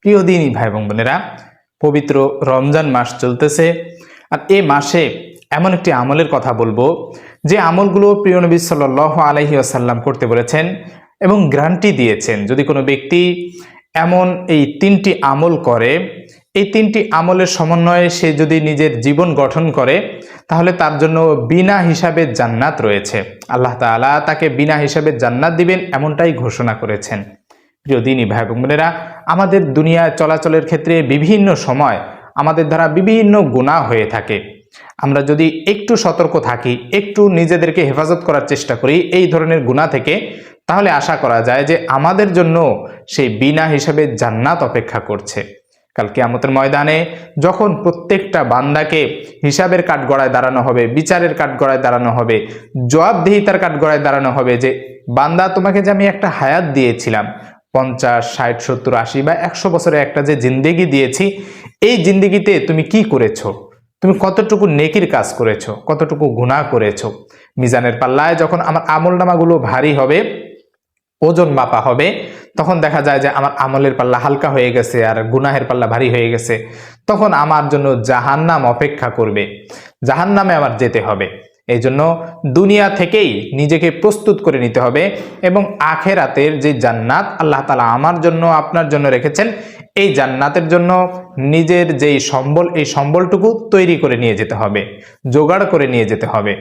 প্রিয় দিনী ভাই এবং বোনেরা, পবিত্র রমজান মাস চলতেছে। আর এই মাসে এমন একটি আমলের কথা বলবো যে আমলগুলো প্রিয় নবী সাল্লাল্লাহু আলাইহি ওয়াসাল্লাম করতে বলেছেন এবং গ্যারান্টি দিয়েছেন। যদি কোনো ব্যক্তি এমন এই তিনটি আমল করে, এই তিনটি আমলের সমন্বয়ে সে যদি নিজের জীবন গঠন করে, তাহলে তার জন্য বিনা হিসাবে জান্নাত রয়েছে। আল্লাহ তাআলা তাকে বিনা হিসাবে জান্নাত দিবেন, এমনটাই ঘোষণা করেছেন। প্রিয় দিনী ভাই এবং বোনেরা, আমাদের দুনিয়া চলাচলের ক্ষেত্রে বিভিন্ন সময় আমাদের দ্বারা বিভিন্ন গুনাহ হয়ে থাকে। আমরা যদি একটু সতর্ক থাকি, একটু নিজেদেরকে হেফাজত করার চেষ্টা করি এই ধরনের গুনাহ থেকে, তাহলে আশা করা যায় যে আমাদের জন্য সেই বিনা হিসাবে জান্নাত অপেক্ষা করছে। কাল কিয়ামতের ময়দানে যখন প্রত্যেকটা বান্দাকে হিসাবের কাঠগড়ায় দাঁড়ানো হবে, বিচারের কাঠগড়ায় দাঁড়ানো হবে, জবাবদিহিতার কাঠগড়ায় দাঁড়ানো হবে যে বান্দা, তোমাকে যে আমি একটা হায়াত দিয়েছিলাম, 50, 60, 70, 80 বা 100 বছরের একটা যে জিন্দেগি দিয়েছি, এই জিন্দেগিতে তুমি কি করেছো? তুমি কতটুকু নেকির কাজ করেছো, কতটুকু গুনাহ করেছো? মিজানের পাল্লায় যখন আমার আমলনামাগুলো ভারী হবে, ওজন মাপা হবে, তখন দেখা যায় যে আমার আমলের পাল্লা হালকা হয়ে গেছে আর গুনাহের পাল্লা ভারী হয়ে গেছে। তখন আমার জন্য জাহান্নাম অপেক্ষা করবে, জাহান্নামে আমার যেতে হবে। এই জন্য দুনিয়া থেকেই নিজেকে প্রস্তুত করে নিতে হবে এবং আখেরাতের যে জান্নাত আল্লাহ তাআলা আমার জন্য আপনার জন্য রেখেছেন, এই জান্নাতের জন্য নিজের যেই সম্বল, এই সম্বলটুকু তৈরি করে নিয়ে যেতে হবে, জোগাড় করে নিয়ে যেতে হবে।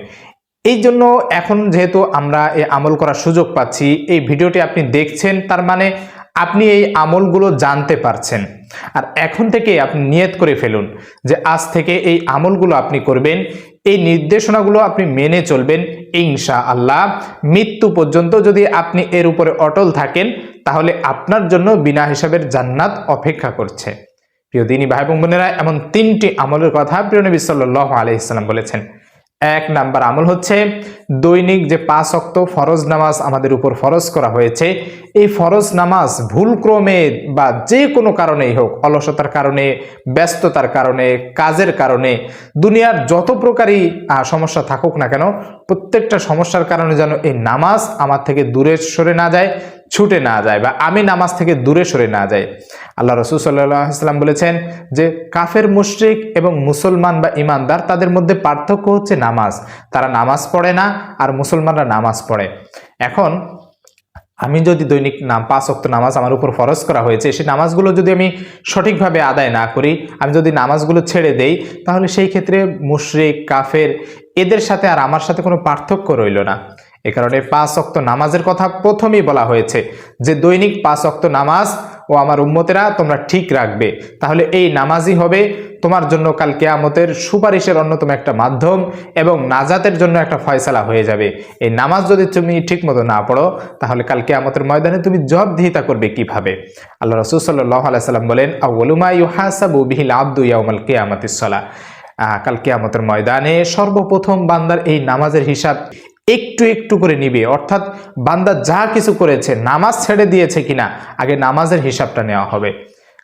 এই জন্য এখন যেহেতু আমরা এই আমল করার সুযোগ পাচ্ছি, এই ভিডিওটি আপনি দেখছেন, তার মানে আপনি এই আমলগুলো জানতে পারছেন। আর এখন থেকে আপনি নিয়ত করে ফেলুন যে আজ থেকে এই আমলগুলো আপনি করবেন, এই নির্দেশনাগুলো আপনি মেনে চলবেন। ইনশাআল্লাহ মৃত্যু পর্যন্ত যদি আপনি এর উপরে অটল থাকেন, তাহলে আপনার জন্য বিনা হিসাবের জান্নাত অপেক্ষা করছে। প্রিয় দিনী ভাই এবং বোনেরা, এমন তিনটি আমলের কথা প্রিয় নবী সাল্লাল্লাহু আলাইহি সাল্লাম বলেছেন। 1 নাম্বার আমল হচ্ছে দৈনিক যে 5 ওয়াক্ত ফরজ নামাজ আমাদের উপর ফরজ করা হয়েছে, এই ফরজ নামাজ ভুলক্রমে বা যে কোনো কারণেই হোক, অলসতার কারণে, ব্যস্ততার কারণে, কাজের কারণে, দুনিয়ার যত প্রকারই সমস্যা থাকুক না কেন, প্রত্যেকটা সমস্যার কারণে যেন এই নামাজ আমার থেকে দূরে সরে না যায়, ছুটে না যায়, বা আমি নামাজ থেকে দূরে সরে না যাই। আল্লাহ রাসূল সাল্লাল্লাহু আলাইহি ওয়াসাল্লাম বলেছেন যে কাফের, মুশরিক এবং মুসলমান বা ঈমানদার, তাদের মধ্যে পার্থক্য হচ্ছে নামাজ। তারা নামাজ পড়ে না আর মুসলমানরা নামাজ পড়ে। এখন আমি যদি দৈনিক 5 ওয়াক্ত নামাজ আমার উপর ফরজ করা হয়েছে, সেই নামাজগুলো যদি আমি সঠিকভাবে আদায় না করি, আমি যদি নামাজগুলো ছেড়ে দেই, তাহলে সেই ক্ষেত্রে মুশরিক, কাফের, এদের সাথে আর আমার সাথে কোনো পার্থক্য রইল না। এ কারণে 5 ওয়াক্ত নামাজের কথা প্রথমেই বলা হয়েছে যে দৈনিক 5 ওয়াক্ত নামাজ ও আমার উম্মতেরা তোমরা ঠিক রাখবে, তাহলে এই নামাজই হবে তোমার জন্য কাল কিয়ামতের সুপারিশের অন্যতম একটা মাধ্যম এবং নাজাতের জন্য একটা ফয়সালা হয়ে যাবে। এই নামাজ যদি তুমি ঠিকমতো না পড়ো, তাহলে কাল কিয়ামতের ময়দানে তুমি জবাবদিহিতা করবে কিভাবে? আল্লাহ রাসূল সাল্লাল্লাহু আলাইহি সাল্লাম বলেন, আউয়ালু মা ইউহাসাবু বিহিল আবদু ইয়াউমাল কিয়ামাতিস সালাহ। কাল কিয়ামতের ময়দানে সর্বপ্রথম বান্দার এই নামাজের হিসাব একটু একটু করে নিবে। অর্থাৎ বান্দা যা কিছু করেছে, নামাজ ছেড়ে দিয়েছে কিনা, আগে নামাজের হিসাবটা নেওয়া হবে।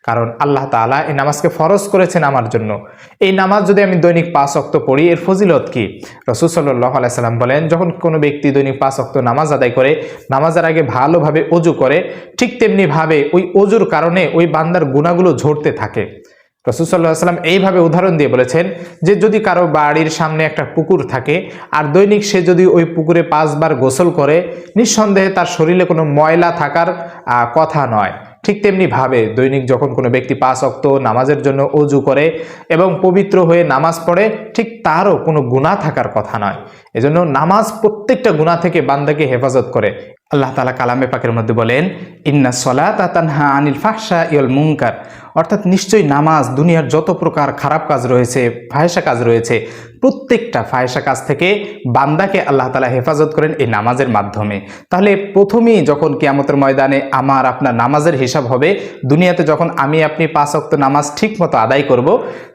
কারণ আল্লাহ তাআলা এই নামাজকে ফরজ করেছেন আমার জন্য। এই নামাজ যদি আমি দৈনিক 5 ওয়াক্ত পড়ি, এর ফজিলত কি? রাসূল সাল্লাল্লাহু আলাইহি সাল্লাম বলেন, যখন কোনো ব্যক্তি দৈনিক 5 ওয়াক্ত নামাজ আদায় করে, নামাজের আগে ভালোভাবে ওযু করে, ঠিক তেমনি ভাবে ওই ওযুর কারণে ওই বান্দার গুনাহগুলো ঝরতে থাকে। রাসূল সাল্লাল্লাহু আলাইহি সাল্লাম এইভাবে উদাহরণ দিয়ে বলেছেন যে যদি কারো বাড়ির সামনে একটা পুকুর থাকে আর দৈনিক সে যদি ওই পুকুরে 5 বার গোসল করে, নিঃসন্দেহে তার শরীরে কোনো ময়লা থাকার কথা নয়। ঠিক তেমনি ভাবে দৈনিক যখন কোনো ব্যক্তি 5 ওয়াক্ত নামাজের জন্য ওযু করে এবং পবিত্র হয়ে নামাজ পড়ে, ঠিক তারও কোনো গুনাহ থাকার কথা নয়। এজন্য নামাজ প্রত্যেকটা গুনাহ থেকে বান্দাকে হেফাজত করে। আল্লাহ তাআলা কালামে পাকের মধ্যে বলেন, ইন্নাস সালাতা তানহা আনিল ফাহশাই ওয়াল মুনকার। অর্থাৎ নিশ্চয়ই নামাজ দুনিয়ার যত প্রকার খারাপ কাজ রয়েছে, ফাহিশা কাজ রয়েছে, প্রত্যেকটা ফাহিশা কাজ থেকে বান্দাকে আল্লাহ তাআলা হেফাজত করেন এই নামাজের মাধ্যমে। তাহলে প্রথমেই যখন কিয়ামতের ময়দানে আমার আপনার নামাজের হিসাব হবে, দুনিয়াতে যখন আমি আপনি 5 ওয়াক্ত নামাজ ঠিক মতো আদায় করব,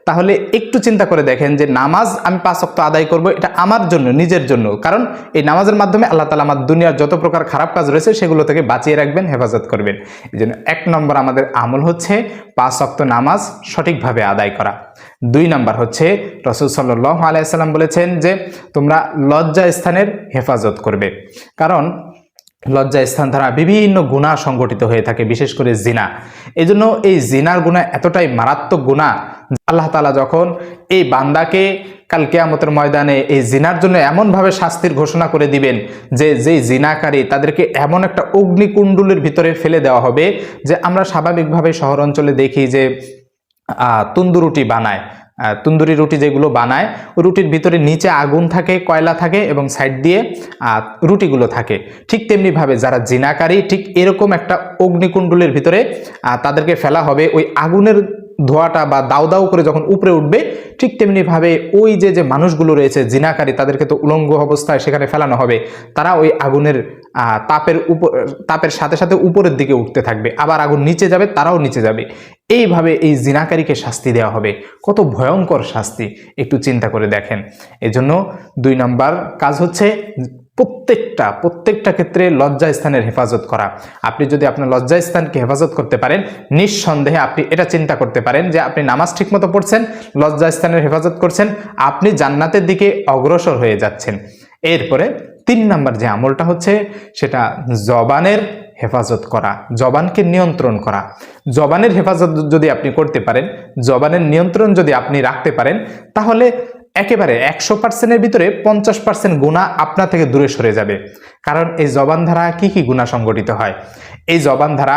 তাহলে একটু চিন্তা করে দেখেন যে নামাজ আমি 5 ওয়াক্ত আদায় করব, এটা আমার জন্য, নিজের জন্য। কারণ এই নামাজের মাধ্যমে আল্লাহ তাআলা আমার দুনিয়ার যত প্রকার খারাপ কাজ রয়েছে সেগুলো থেকে বাঁচিয়ে রাখবেন, হেফাজত করবেন। এই জন্য 1 নম্বর আমাদের আমল হচ্ছে 5 ওয়াক্ত নামাজ সঠিকভাবে আদায় করা। 2 নাম্বার হচ্ছে রাসূল সাল্লাল্লাহু আলাইহি সাল্লাম বলেছেন যে তোমরা লজ্জা স্থানের হেফাজত করবে। কারণ লজ্জাস্থান দ্বারা বিভিন্ন গুনাহ সংগঠিত হয়ে থাকে, বিশেষ করে জিনা। এজন্য এই জিনার গুনাহ এতটাই মারাত্মক গুনাহ, আল্লাহ তাআলা যখন এই বান্দাকে কাল কিয়ামতের ময়দানে এই জিনার জন্য এমনভাবে শাস্তির ঘোষণা করে দিবেন যে যেই জিনাকারী তাদেরকে এমন একটা অগ্নিকুণ্ডলের ভিতরে ফেলে দেওয়া হবে, যে আমরা স্বাভাবিকভাবে শহর অঞ্চলে দেখি যে তন্দুর রুটি বানায়, তন্দুরি রুটি যেগুলো বানায়, ওই রুটির ভিতরে নিচে আগুন থাকে, কয়লা থাকে এবং সাইড দিয়ে রুটিগুলো থাকে। ঠিক তেমনিভাবে যারা জিনাকারী, ঠিক এরকম একটা অগ্নিকুণ্ডলের ভিতরে তাদেরকে ফেলা হবে। ওই আগুনের ধোঁয়াটা বা দাউ দাউ করে যখন উপরে উঠবে, ঠিক তেমনিভাবে ওই যে মানুষগুলো রয়েছে জিনাকারী, তাদেরকে তো উলঙ্গ অবস্থায় সেখানে ফেলানো হবে। তারা ওই আগুনের তাপের সাথে সাথে উপরের দিকে উঠতে থাকবে, আবার আগুন নিচে যাবে, তারাও নিচে যাবে। এইভাবে এই জিনাকারীকে শাস্তি দেওয়া হবে। কত ভয়ঙ্কর শাস্তি একটু চিন্তা করে দেখেন। এজন্য 2 নম্বর কাজ হচ্ছে প্রত্যেকটা ক্ষেত্রে লজ্জাস্থানের হেফাজত করা। আপনি যদি আপনার লজ্জাস্থানকে হেফাজত করতে পারেন, নিঃসন্দেহে আপনি এটা চিন্তা করতে পারেন যে আপনি নামাজ ঠিকমতো পড়ছেন, লজ্জাস্থানের হেফাজত করছেন, আপনি জান্নাতের দিকে অগ্রসর হয়ে যাচ্ছেন। এরপরে 3 নম্বর যে আমলটা হচ্ছে সেটা জবানের হেফাজত করা, জবানকে নিয়ন্ত্রণ করা। জবানের হেফাজত যদি আপনি করতে পারেন, জবানের নিয়ন্ত্রণ যদি আপনি রাখতে পারেন, তাহলে একেবারে 100%-এর ভিতরে 50% গুনাহ আপনার থেকে দূরে সরে যাবে। কারণ এই জবান দ্বারা কি গুনাহ সংগঠিত হয়? এই জবান দ্বারা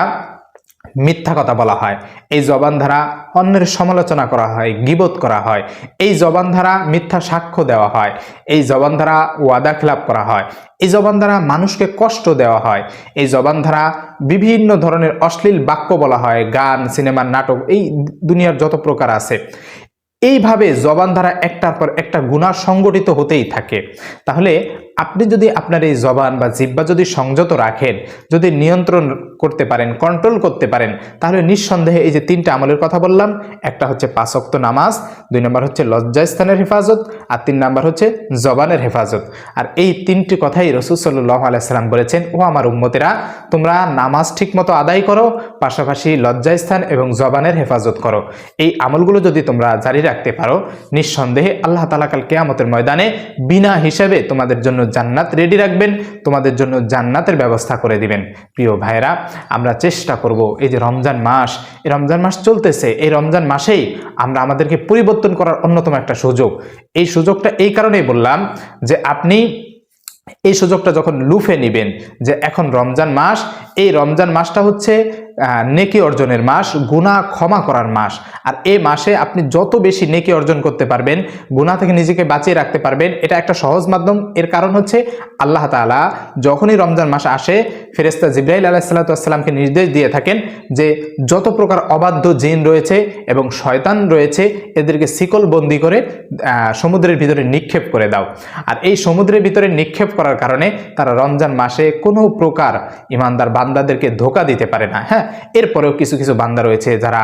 মিথ্যা কথা বলা হয়, এই জবান দ্বারা অন্যের সমালোচনা করা হয়, গীবত করা হয়, এই জবান দ্বারা মিথ্যা সাক্ষ্য দেওয়া হয়, এই জবান দ্বারা ওয়াদা খেলাপ করা হয়, এই জবান দ্বারা মানুষকে কষ্ট দেওয়া হয়, এই জবান দ্বারা বিভিন্ন ধরনের অশ্লীল বাক্য বলা হয়, গান, সিনেমা, নাটক, এই দুনিয়ার যত প্রকার আছে। এইভাবে জবান দ্বারা একটার পর একটা গুনাহ সংগঠিত হতেই থাকে। তাহলে আপনি যদি আপনার এই জবান বা জিহ্বা যদি সংযত রাখেন, যদি নিয়ন্ত্রণ করতে পারেন, কন্ট্রোল করতে পারেন, তাহলে নিঃসন্দেহে এই যে 3টা আমলের কথা বললাম, একটা হচ্ছে 5 ওয়াক্ত নামাজ, 2 নম্বর হচ্ছে লজ্জাস্থানের হেফাজত, আর 3 নম্বর হচ্ছে জবানের হেফাজত। আর এই 3টি কথাই রাসূল সাল্লাল্লাহু আলাইহি সাল্লাম বলেছেন, ও আমার উম্মতেরা, তোমরা নামাজ ঠিকমতো আদায় করো, পাশাপাশি লজ্জাস্থান এবং জবানের হেফাজত করো। এই আমলগুলো যদি তোমরা জারি রাখতে পারো, নিঃসন্দেহে আল্লাহ তাআলা কাল কিয়ামতের ময়দানে বিনা হিসাবে তোমাদের জন্য জান্নাত রেডি রাখবেন, তোমাদের জন্য জান্নাতের ব্যবস্থা করে দিবেন। প্রিয় ভাইরা, আমরা চেষ্টা করব এই যে রমজান মাস, এই রমজান মাস চলতেছে, এই রমজান মাসেই আমরা আমাদেরকে পরিবর্তন করার অন্যতম একটা সুযোগ। এই সুযোগটা এই কারণেই বললাম যে আপনি এই সুযোগটা যখন লুফে নেবেন, যে এখন রমজান মাস, এই রমজান মাসটা হচ্ছে নেকি অর্জনের মাস, গুনাহ ক্ষমা করার মাস। আর এই মাসে আপনি যত বেশি নেকি অর্জন করতে পারবেন, গুনাহ থেকে নিজেকে বাঁচিয়ে রাখতে পারবেন, এটা একটা সহজ মাধ্যম। এর কারণ হচ্ছে আল্লাহ তাআলা যখনই রমজান মাস আসে, ফেরেশতা জিবরাইল আলাইহিস সালামকে নির্দেশ দিয়ে থাকেন যে যত প্রকার অবাধ্য জিন রয়েছে এবং শয়তান রয়েছে, এদেরকে শিকল বন্দি করে সমুদ্রের ভিতরে নিক্ষেপ করে দাও। আর এই সমুদ্রের ভিতরে নিক্ষেপ করার কারণে তারা রমজান মাসে কোনো প্রকার ইমানদার বান্দাদেরকে ধোঁকা দিতে পারে না। হ্যাঁ, এরপরেও কিছু বান্দা রয়েছে যারা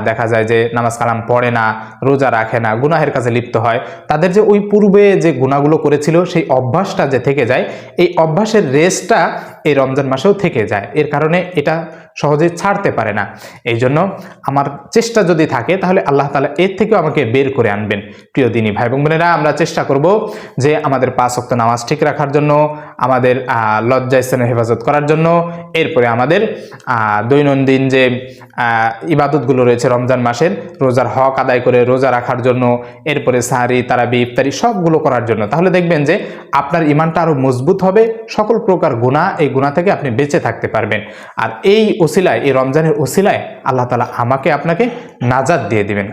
দেখা যায় যে নামাজ কালাম পড়ে না, রোজা রাখে না, গুনাহের কাজে লিপ্ত হয়। তাদের যে ওই পূর্বে যে গুনাহগুলো করেছিল, সেই অভ্যাসটা যে থেকে যায়, এই অভ্যাসের রেশটা এই রমজান মাসেও থেকে যায়। এর কারণে এটা সহজে ছাড়তে পারে না। এই জন্য আমার চেষ্টা যদি থাকে, তাহলে আল্লাহ তাআলা এর থেকেও আমাকে বের করে আনবেন। প্রিয় দিনী ভাই এবং বোনেরা, আমরা চেষ্টা করব যে আমাদের 5 ওয়াক্ত নামাজ ঠিক রাখার জন্য, আমাদের লজ্জাস্থানের হেফাজত করার জন্য, এরপরে আমাদের দৈনন্দিন যে ইবাদতগুলো রয়েছে রমজান মাসের, রোজার হক আদায় করে রোজা রাখার জন্য, এরপরে সাহারি, তারাবি, ইফতারি সবগুলো করার জন্য। তাহলে দেখবেন যে আপনার ঈমানটা আরো মজবুত হবে, সকল প্রকার গুনাহ, এই গুনাহ থেকে আপনি বেঁচে থাকতে পারবেন। আর এই ওসিলায়, এই রমজানের ওসিলায় আল্লাহ তাআলা আমাকে আপনাকে নাজাত দিয়ে দিবেন।